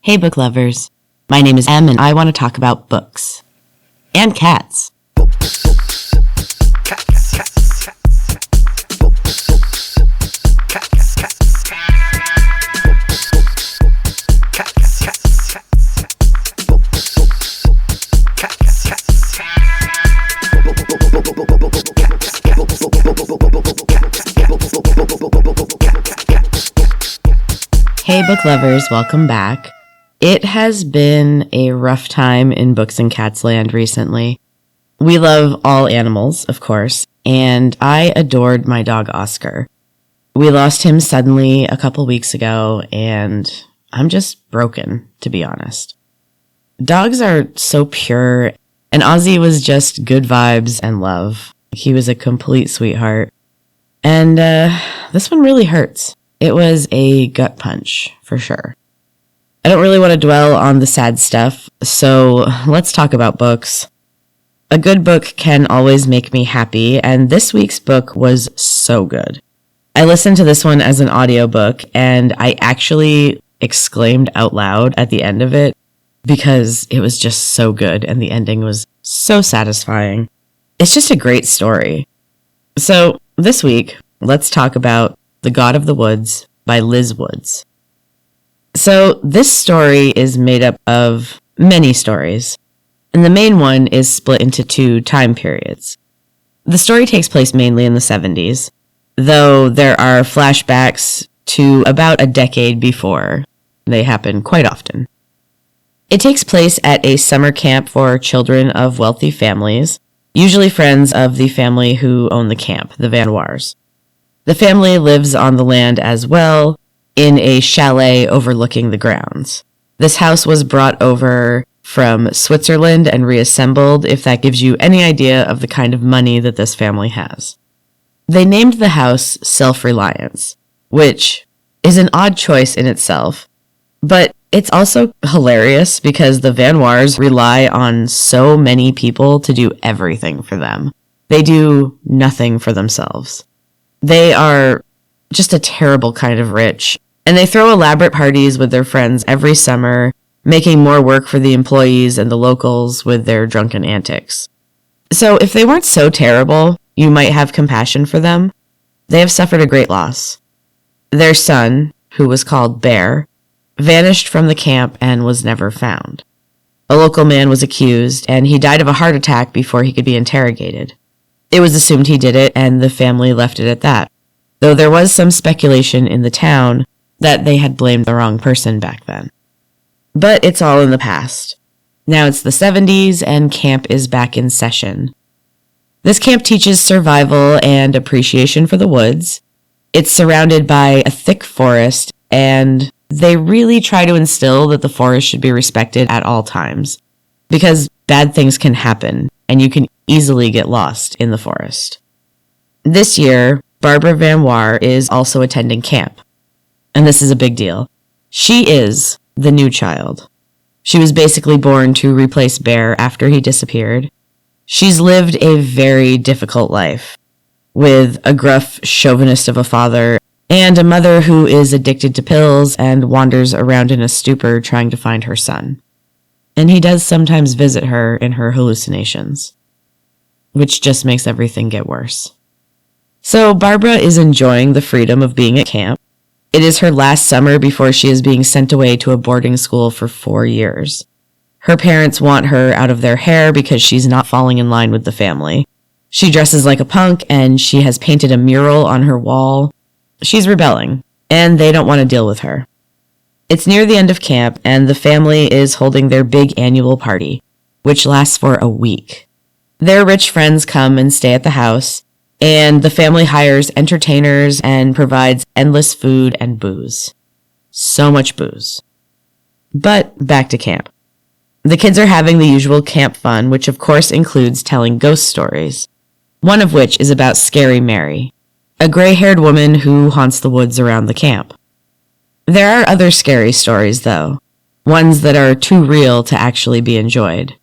Hey book lovers, my name is Em and I want to talk about books. And cats. Hey book lovers, welcome back. It has been a rough time in Books and Cats land recently. We love all animals, of course, and I adored my dog Oscar. We lost him suddenly a couple weeks ago, and I'm just broken, to be honest. Dogs are so pure, and Ozzy was just good vibes and love. He was a complete sweetheart. And this one really hurts. It was a gut punch, for sure. I don't really want to dwell on the sad stuff, so let's talk about books. A good book can always make me happy, and this week's book was so good. I listened to this one as an audiobook, and I actually exclaimed out loud at the end of it because it was just so good, and the ending was so satisfying. It's just a great story. So this week, let's talk about The God of the Woods by Liz Woods. So this story is made up of many stories, and the main one is split into two time periods. The story takes place mainly in the 70s, though there are flashbacks to about a decade before. They happen quite often. It takes place at a summer camp for children of wealthy families, usually friends of the family who own the camp, the Van Wars. The family lives on the land as well, in a chalet overlooking the grounds. This house was brought over from Switzerland and reassembled, if that gives you any idea of the kind of money that this family has. They named the house Self-Reliance, which is an odd choice in itself, but it's also hilarious because the Van Wars rely on so many people to do everything for them. They do nothing for themselves. They are just a terrible kind of rich, and they throw elaborate parties with their friends every summer, making more work for the employees and the locals with their drunken antics. So if they weren't so terrible, you might have compassion for them. They have suffered a great loss. Their son, who was called Bear, vanished from the camp and was never found. A local man was accused, and he died of a heart attack before he could be interrogated. It was assumed he did it, and the family left it at that, though there was some speculation in the town that they had blamed the wrong person back then. But it's all in the past. Now it's the 70s, and camp is back in session. This camp teaches survival and appreciation for the woods. It's surrounded by a thick forest, and they really try to instill that the forest should be respected at all times, because bad things can happen, and you can easily get lost in the forest. This year, Barbara Van Waar is also attending camp. And this is a big deal. She is the new child. She was basically born to replace Bear after he disappeared. She's lived a very difficult life, with a gruff chauvinist of a father, and a mother who is addicted to pills and wanders around in a stupor trying to find her son. And he does sometimes visit her in her hallucinations, which just makes everything get worse. So Barbara is enjoying the freedom of being at camp. It is her last summer before she is being sent away to a boarding school for 4 years. Her parents want her out of their hair because she's not falling in line with the family. She dresses like a punk, and she has painted a mural on her wall. She's rebelling, and they don't want to deal with her. It's near the end of camp, and the family is holding their big annual party, which lasts for a week. Their rich friends come and stay at the house, and the family hires entertainers and provides endless food and booze. So much booze. But back to camp. The kids are having the usual camp fun, which of course includes telling ghost stories. One of which is about Scary Mary, a gray-haired woman who haunts the woods around the camp. There are other scary stories, though, ones that are too real to actually be enjoyed.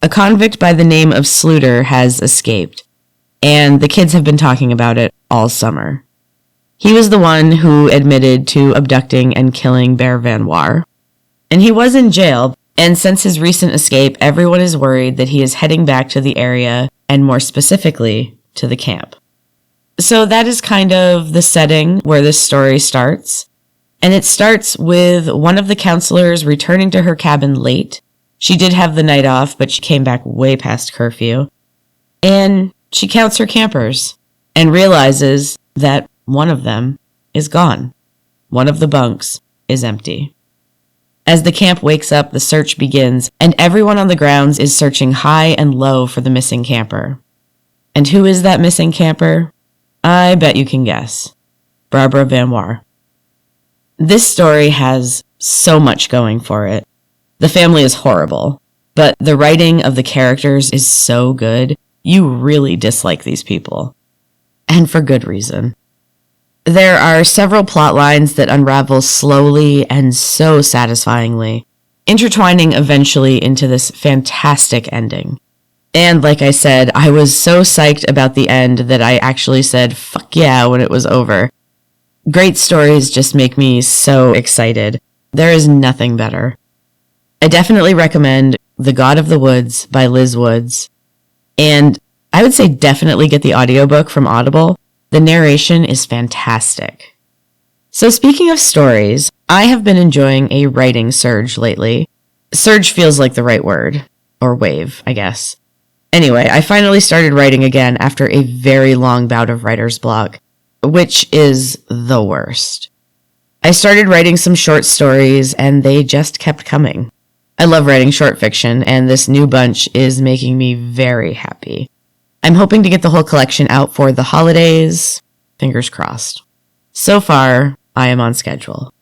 A convict by the name of Sluter has escaped, and the kids have been talking about it all summer. He was the one who admitted to abducting and killing Bear Van Waar. And he was in jail, and since his recent escape, everyone is worried that he is heading back to the area, and more specifically, to the camp. So that is kind of the setting where this story starts. And it starts with one of the counselors returning to her cabin late. She did have the night off, but she came back way past curfew. And she counts her campers and realizes that one of them is gone. One of the bunks is empty. As the camp wakes up, the search begins, and everyone on the grounds is searching high and low for the missing camper. And who is that missing camper? I bet you can guess. Barbara Van Waar. This story has so much going for it. The family is horrible, but the writing of the characters is so good, you really dislike these people. And for good reason. There are several plot lines that unravel slowly and so satisfyingly, intertwining eventually into this fantastic ending. And like I said, I was so psyched about the end that I actually said, fuck yeah, when it was over. Great stories just make me so excited. There is nothing better. I definitely recommend The God of the Woods by Liz Woods. And I would say definitely get the audiobook from Audible. The narration is fantastic. So speaking of stories, I have been enjoying a writing surge lately. Surge feels like the right word. Or wave, I guess. Anyway, I finally started writing again after a very long bout of writer's block, which is the worst. I started writing some short stories, and they just kept coming. I love writing short fiction, and this new bunch is making me very happy. I'm hoping to get the whole collection out for the holidays. Fingers crossed. So far, I am on schedule.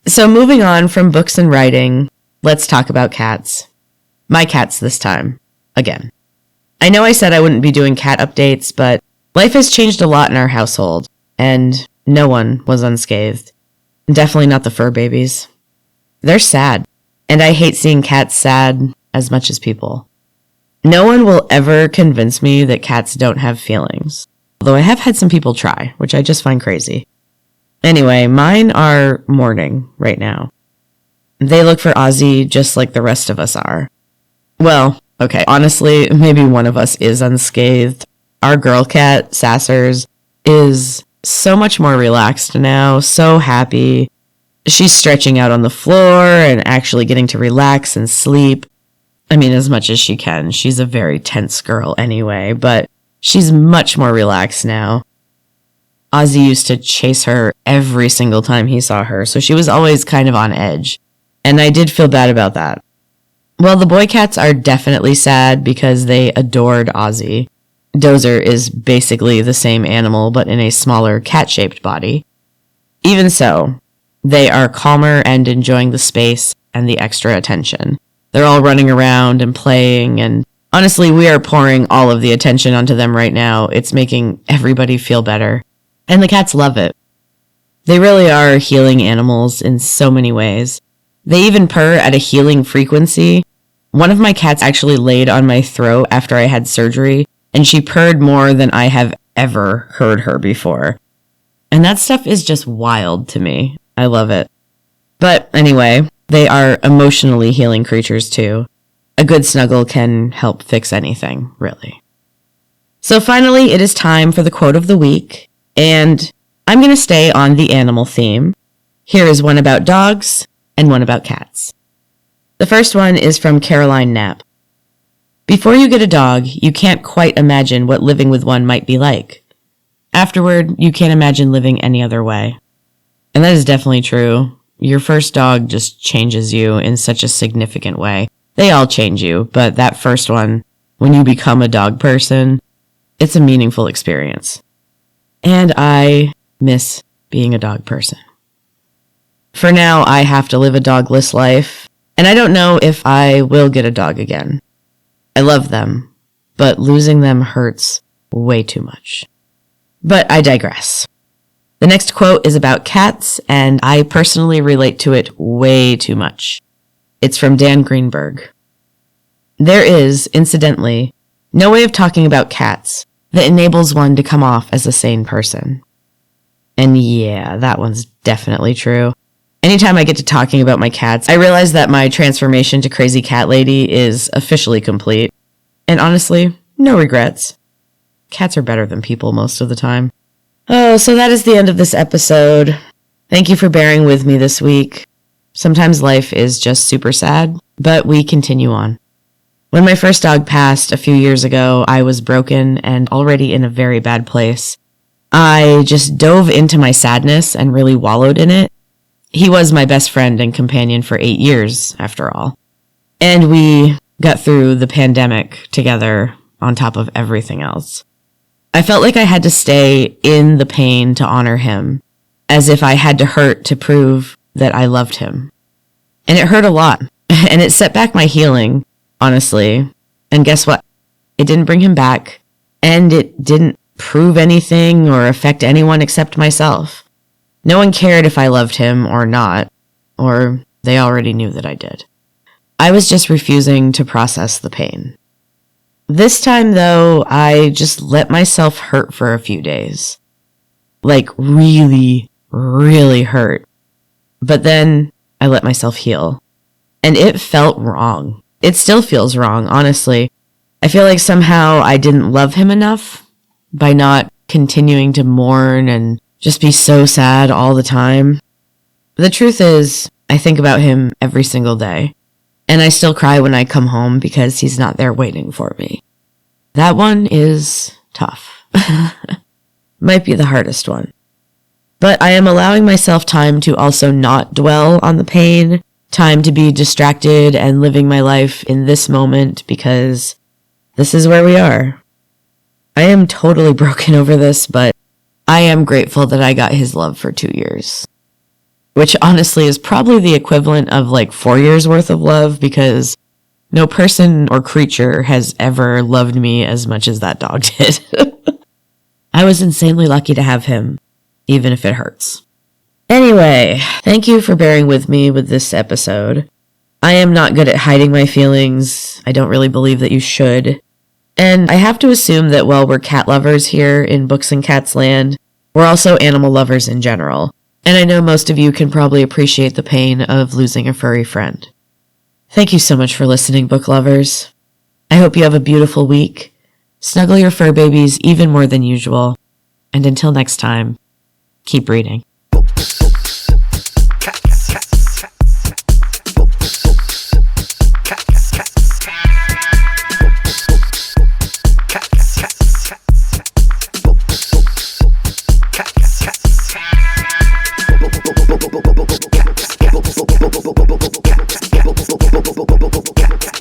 So moving on from books and writing, let's talk about cats. My cats this time. Again. I know I said I wouldn't be doing cat updates, but life has changed a lot in our household, and no one was unscathed. Definitely not the fur babies. They're sad, and I hate seeing cats sad as much as people. No one will ever convince me that cats don't have feelings, although I have had some people try, which I just find crazy. Anyway, mine are mourning right now. They look for Ozzy just like the rest of us are. Well, okay, honestly, maybe one of us is unscathed. Our girl cat, Sassers, is so much more relaxed now, so happy. She's stretching out on the floor and actually getting to relax and sleep. I mean, as much as she can. She's a very tense girl anyway, but she's much more relaxed now. Ozzy used to chase her every single time he saw her, so she was always kind of on edge. And I did feel bad about that. Well, the boy cats are definitely sad because they adored Ozzy. Dozer is basically the same animal, but in a smaller cat-shaped body. Even so, they are calmer and enjoying the space and the extra attention. They're all running around and playing, and honestly, we are pouring all of the attention onto them right now. It's making everybody feel better. And the cats love it. They really are healing animals in so many ways. They even purr at a healing frequency. One of my cats actually laid on my throat after I had surgery, and she purred more than I have ever heard her before. And that stuff is just wild to me. I love it. But anyway, they are emotionally healing creatures too. A good snuggle can help fix anything, really. So finally, it is time for the quote of the week, and I'm going to stay on the animal theme. Here is one about dogs and one about cats. The first one is from Caroline Knapp. Before you get a dog, you can't quite imagine what living with one might be like. Afterward, you can't imagine living any other way. And that is definitely true. Your first dog just changes you in such a significant way. They all change you, but that first one, when you become a dog person, it's a meaningful experience. And I miss being a dog person. For now, I have to live a dogless life, and I don't know if I will get a dog again. I love them, but losing them hurts way too much. But I digress. The next quote is about cats, and I personally relate to it way too much. It's from Dan Greenberg. There is, incidentally, no way of talking about cats that enables one to come off as a sane person. And yeah, that one's definitely true. Anytime I get to talking about my cats, I realize that my transformation to crazy cat lady is officially complete. And honestly, no regrets. Cats are better than people most of the time. Oh, so that is the end of this episode. Thank you for bearing with me this week. Sometimes life is just super sad, but we continue on. When my first dog passed a few years ago, I was broken and already in a very bad place. I just dove into my sadness and really wallowed in it. He was my best friend and companion for 8 years, after all. And we got through the pandemic together on top of everything else. I felt like I had to stay in the pain to honor him, as if I had to hurt to prove that I loved him. And it hurt a lot, and it set back my healing, honestly. And guess what? It didn't bring him back, and it didn't prove anything or affect anyone except myself. No one cared if I loved him or not, or they already knew that I did. I was just refusing to process the pain. This time, though, I just let myself hurt for a few days. Like, really, really hurt. But then I let myself heal. And it felt wrong. It still feels wrong, honestly. I feel like somehow I didn't love him enough by not continuing to mourn and just be so sad all the time. The truth is, I think about him every single day. And I still cry when I come home because he's not there waiting for me. That one is tough. Might be the hardest one. But I am allowing myself time to also not dwell on the pain, time to be distracted and living my life in this moment because this is where we are. I am totally broken over this, but I am grateful that I got his love for 2 years. Which honestly is probably the equivalent of like 4 years worth of love because no person or creature has ever loved me as much as that dog did. I was insanely lucky to have him, even if it hurts. Anyway, thank you for bearing with me with this episode. I am not good at hiding my feelings. I don't really believe that you should. And I have to assume that while we're cat lovers here in Books and Cats Land, we're also animal lovers in general. And I know most of you can probably appreciate the pain of losing a furry friend. Thank you so much for listening, book lovers. I hope you have a beautiful week. Snuggle your fur babies even more than usual. And until next time, keep reading. Cats.